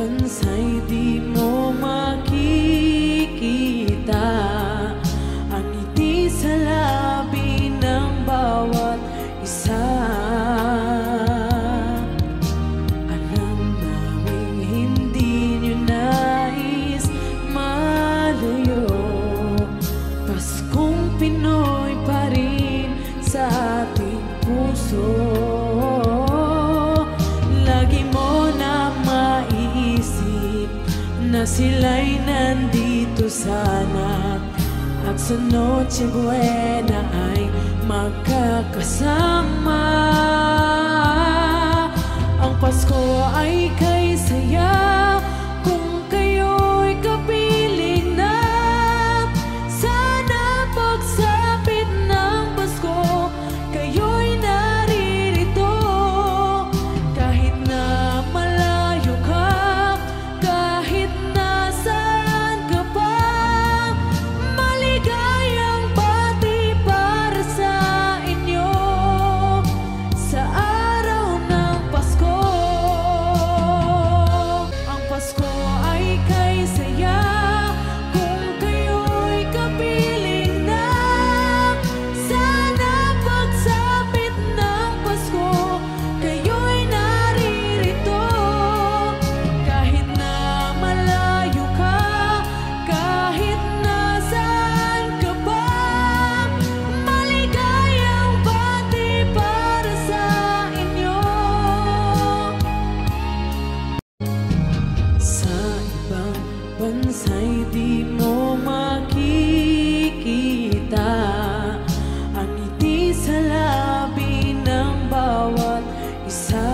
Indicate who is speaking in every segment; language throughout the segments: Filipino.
Speaker 1: bansa'y di mo makikita ang ngiti sa labi ng bawat isa. Alam naming hindi nyo nais malayo, Paskong Pinoy pa rin sa ating puso. Lagi mo na maiisip na sila'y nandito sana, at sa Noche Buena ay magkakasama. Ang Pasko ay kay saya kung kayo'y kapiling na. Sana pagsapit ng Pasko kayo'y naririto, kahit na malayo ka, kahit nasaan ka pa. Maligayang bati para sa inyo sa araw ng Pasko. Ang Pasko ay kay saya kung kayo'y kapiling na. Sana pagsapit ng Pasko kayo'y naririto, kahit na malayo ka, kahit nasaan ka pa. Maligayang bati para sa inyo. Sa ibang bansa'y di mo makikita ang ngiti sa labi ng bawat isa.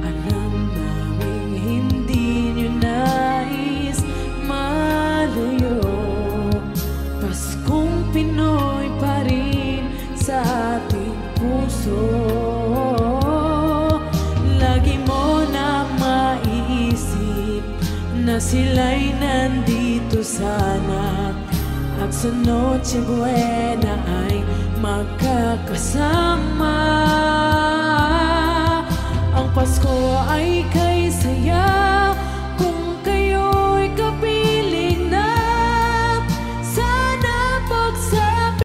Speaker 1: Alam naming hindi nyo nais malayo, Paskong Pinoy pa rin sa ating puso. Lagi mo na maiisip na sila'y nandito sana, at sa Noche Buena ay magkakasama.